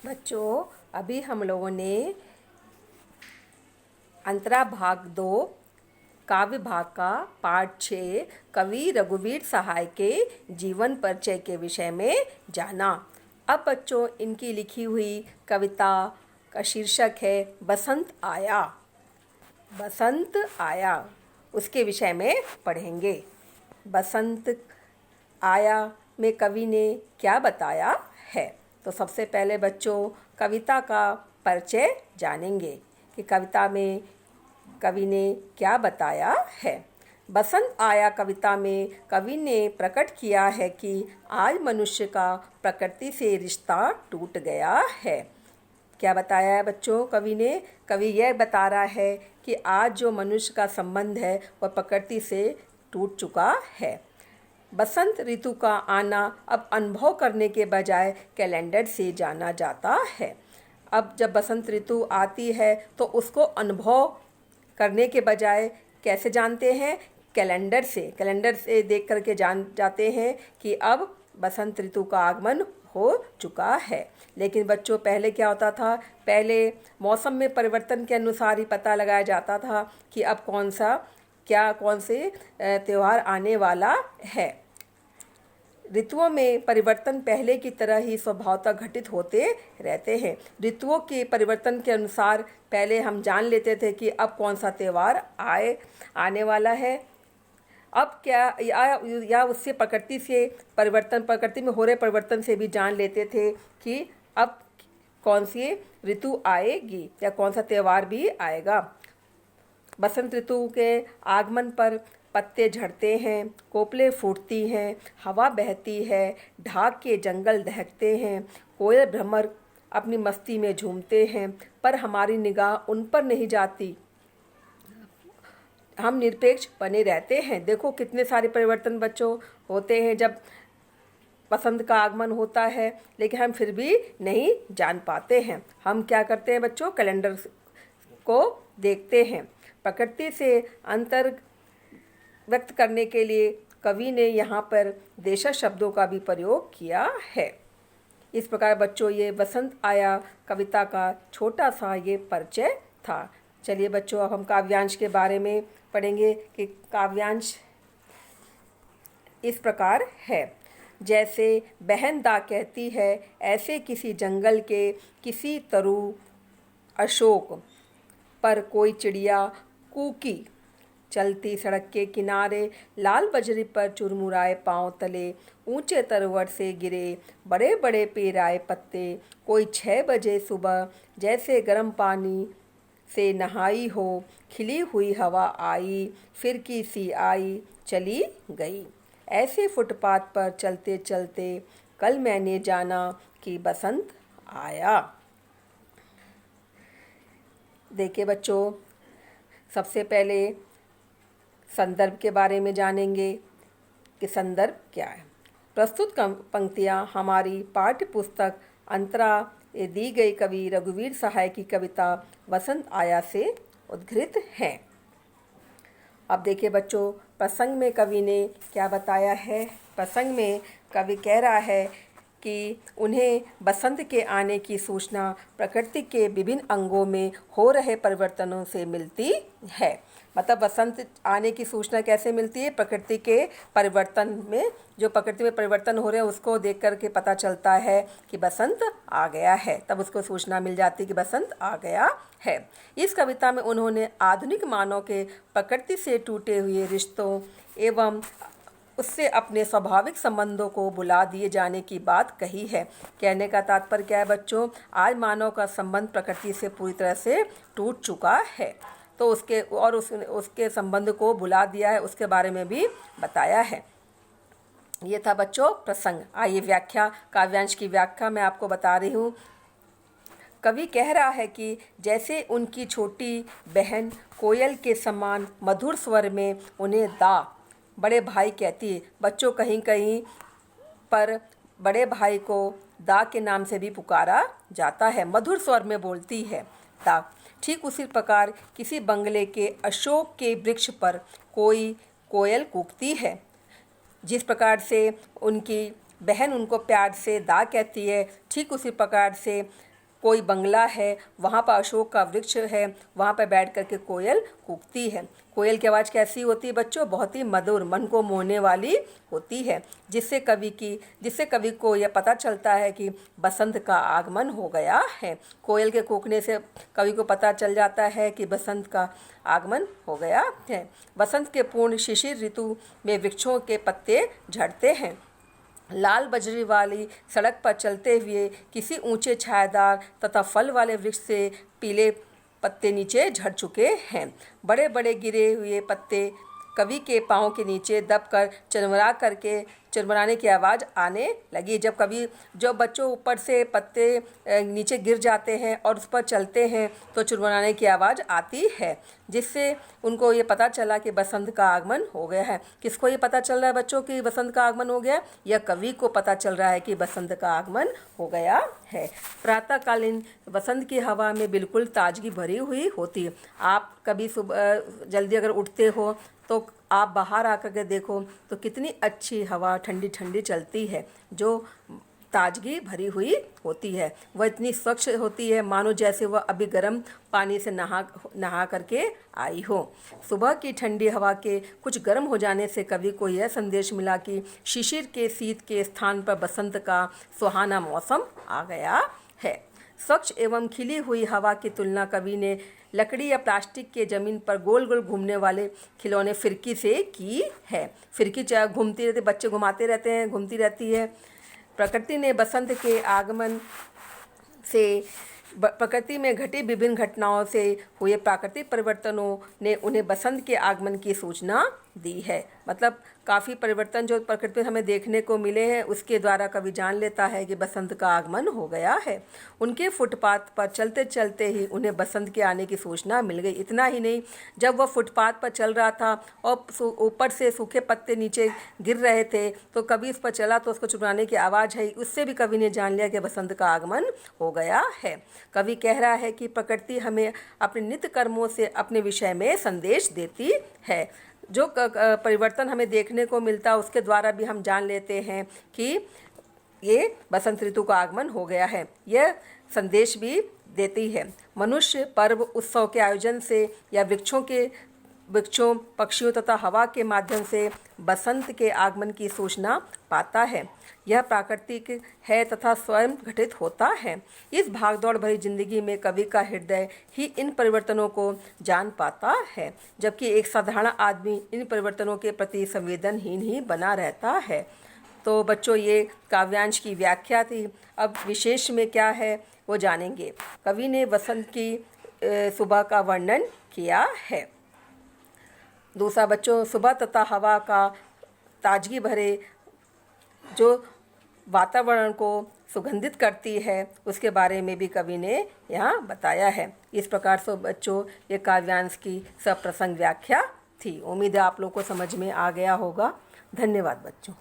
बच्चों, अभी हम लोगों ने अंतरा भाग 2 काव्य भाग का पाठ 6 कवि रघुवीर सहाय के जीवन परिचय के विषय में जाना। अब बच्चों, इनकी लिखी हुई कविता का शीर्षक है बसंत आया। बसंत आया उसके विषय में पढ़ेंगे। बसंत आया में कवि ने क्या बताया है। तो सबसे पहले बच्चों कविता का परिचय जानेंगे कि कविता में कवि ने क्या बताया है। बसंत आया कविता में कवि ने प्रकट किया है कि आज मनुष्य का प्रकृति से रिश्ता टूट गया है। क्या बताया है बच्चों कवि ने? कवि यह बता रहा है कि आज जो मनुष्य का संबंध है वह प्रकृति से टूट चुका है। बसंत ऋतु का आना अब अनुभव करने के बजाय कैलेंडर से जाना जाता है। अब जब बसंत ऋतु आती है तो उसको अनुभव करने के बजाय कैसे जानते हैं? कैलेंडर से देख करके जान जाते हैं कि अब बसंत ऋतु का आगमन हो चुका है। लेकिन बच्चों पहले क्या होता था? पहले मौसम में परिवर्तन के अनुसार ही पता लगाया जाता था कि अब कौन से त्यौहार आने वाला है। ऋतुओं में परिवर्तन पहले की तरह ही स्वभावतः घटित होते रहते हैं। ऋतुओं के परिवर्तन के अनुसार पहले हम जान लेते थे कि अब कौन सा त्यौहार आने वाला है। अब क्या या उससे प्रकृति में हो रहे परिवर्तन से भी जान लेते थे कि अब कौन सी ऋतु आएगी या कौन सा त्यौहार भी आएगा। बसंत ऋतु के आगमन पर पत्ते झड़ते हैं, कोपलें फूटती हैं, हवा बहती है, ढाक के जंगल दहकते हैं, कोयल भ्रमर अपनी मस्ती में झूमते हैं, पर हमारी निगाह उन पर नहीं जाती। हम निरपेक्ष बने रहते हैं। देखो कितने सारे परिवर्तन बच्चों होते हैं जब बसंत का आगमन होता है, लेकिन हम फिर भी नहीं जान पाते हैं। हम क्या करते हैं बच्चों? कैलेंडर को देखते हैं। प्रकृति से अंतर व्यक्त करने के लिए कवि ने यहाँ पर देशज शब्दों का भी प्रयोग किया है। इस प्रकार बच्चों ये बसंत आया कविता का छोटा सा ये परिचय था। चलिए बच्चों अब हम काव्यांश के बारे में पढ़ेंगे कि काव्यांश इस प्रकार है। जैसे बहन दा कहती है, ऐसे किसी जंगल के किसी तरु अशोक पर कोई चिड़िया कूकी, चलती सड़क के किनारे लाल बजरी पर चुरमुराए पांव तले ऊंचे तरवर से गिरे बड़े बड़े पेराए पत्ते, कोई 6 बजे सुबह जैसे गर्म पानी से नहाई हो, खिली हुई हवा आई, फिरकी सी आई, चली गई। ऐसे फुटपाथ पर चलते चलते कल मैंने जाना कि बसंत आया। देखिए बच्चों, सबसे पहले संदर्भ के बारे में जानेंगे कि संदर्भ क्या है। प्रस्तुत पंक्तियाँ हमारी पाठ्य पुस्तक अंतरा दी गई कवि रघुवीर सहाय की कविता बसंत आया से उद्धृत हैं। अब देखिए बच्चों, प्रसंग में कवि ने क्या बताया है। प्रसंग में कवि कह रहा है कि उन्हें बसंत के आने की सूचना प्रकृति के विभिन्न अंगों में हो रहे परिवर्तनों से मिलती है। मतलब बसंत आने की सूचना कैसे मिलती है? प्रकृति के परिवर्तन में, जो प्रकृति में परिवर्तन हो रहे हैं उसको देख कर के पता चलता है कि बसंत आ गया है। तब उसको सूचना मिल जाती है कि बसंत आ गया है। इस कविता में उन्होंने आधुनिक मानव के प्रकृति से टूटे हुए रिश्तों एवं उससे अपने स्वाभाविक संबंधों को भुला दिए जाने की बात कही है। कहने का तात्पर्य क्या है बच्चों? आज मानव का संबंध प्रकृति से पूरी तरह से टूट चुका है, तो उसके संबंध को भुला दिया है, उसके बारे में भी बताया है। ये था बच्चों प्रसंग। आइए काव्यांश की व्याख्या मैं आपको बता रही हूँ। कवि कह रहा है कि जैसे उनकी छोटी बहन कोयल के समान मधुर स्वर में उन्हें दा बड़े भाई कहती है। बच्चों कहीं कहीं पर बड़े भाई को दा के नाम से भी पुकारा जाता है। मधुर स्वर में बोलती है दा। ठीक उसी प्रकार किसी बंगले के अशोक के वृक्ष पर कोई कोयल कूकती है। जिस प्रकार से उनकी बहन उनको प्यार से दा कहती है, ठीक उसी प्रकार से कोई बंगला है, वहाँ पर अशोक का वृक्ष है, वहाँ पर बैठ कर के कोयल कूकती है। कोयल की आवाज़ कैसी होती है बच्चों? बहुत ही मधुर, मन को मोहने वाली होती है, जिससे कवि को यह पता चलता है कि बसंत का आगमन हो गया है। कोयल के कूकने से कवि को पता चल जाता है कि बसंत का आगमन हो गया है। बसंत के पूर्ण शिशिर ऋतु में वृक्षों के पत्ते झड़ते हैं। लाल बजरी वाली सड़क पर चलते हुए किसी ऊंचे छायादार तथा फल वाले वृक्ष से पीले पत्ते नीचे झड़ चुके हैं। बड़े बड़े गिरे हुए पत्ते कवि के पाँव के नीचे दबकर चरमराने की आवाज़ आने लगी। जब बच्चों ऊपर से पत्ते नीचे गिर जाते हैं और उस पर चलते हैं तो चुरमुराने की आवाज़ आती है, जिससे उनको ये पता चला कि बसंत का आगमन हो गया है। किसको ये पता चल रहा है बच्चों कि बसंत का आगमन हो गया है? यह कवि को पता चल रहा है कि बसंत का आगमन हो गया है। प्रातःकालीन बसंत की हवा में बिल्कुल ताजगी भरी हुई होती है। आप कभी सुबह जल्दी अगर उठते हो तो आप बाहर आकर के देखो तो कितनी अच्छी हवा ठंडी ठंडी चलती है, जो ताजगी भरी हुई होती है। वह इतनी स्वच्छ होती है मानो जैसे वह अभी गर्म पानी से नहा करके आई हो। सुबह की ठंडी हवा के कुछ गर्म हो जाने से कवि को यह संदेश मिला कि शिशिर के शीत के स्थान पर बसंत का सुहाना मौसम आ गया है। स्वच्छ एवं खिली हुई हवा की तुलना कवि ने लकड़ी या प्लास्टिक के ज़मीन पर गोल गोल घूमने वाले खिलौने फिरकी से की है। फिरकी घूमती रहती, बच्चे घुमाते रहते हैं, घूमती रहती है। प्रकृति में घटी विभिन्न घटनाओं से हुए प्राकृतिक परिवर्तनों ने उन्हें बसंत के आगमन की सूचना दी है। मतलब काफ़ी परिवर्तन जो प्रकृति में हमें देखने को मिले हैं, उसके द्वारा कवि जान लेता है कि बसंत का आगमन हो गया है। उनके फुटपाथ पर चलते चलते ही उन्हें बसंत के आने की सूचना मिल गई। इतना ही नहीं, जब वह फुटपाथ पर चल रहा था और ऊपर से सूखे पत्ते नीचे गिर रहे थे तो कवि उस पर चला तो उसको चुराने की आवाज़ आई, उससे भी कवि ने जान लिया कि बसंत का आगमन हो गया है। कवि कह रहा है कि प्रकृति हमें अपने नित्य कर्मों से अपने विषय में संदेश देती है। जो परिवर्तन हमें देखने को मिलता है उसके द्वारा भी हम जान लेते हैं कि ये बसंत ऋतु का आगमन हो गया है। यह संदेश भी देती है। मनुष्य पर्व उत्सव के आयोजन से या वृक्षों पक्षियों तथा हवा के माध्यम से बसंत के आगमन की सूचना पाता है। यह प्राकृतिक है तथा स्वयं घटित होता है। इस भागदौड़ भरी जिंदगी में कवि का हृदय ही इन परिवर्तनों को जान पाता है, जबकि एक साधारण आदमी इन परिवर्तनों के प्रति संवेदनहीन ही बना रहता है। तो बच्चों, ये काव्यांश की व्याख्या थी। अब विशेष में क्या है वो जानेंगे। कवि ने बसंत की सुबह का वर्णन किया है। दूसरा बच्चों, सुबह तथा हवा का ताजगी भरे जो वातावरण को सुगंधित करती है उसके बारे में भी कवि ने यहाँ बताया है। इस प्रकार से बच्चों ये काव्यांश की सप्रसंग व्याख्या थी। उम्मीद है आप लोग को समझ में आ गया होगा। धन्यवाद बच्चों।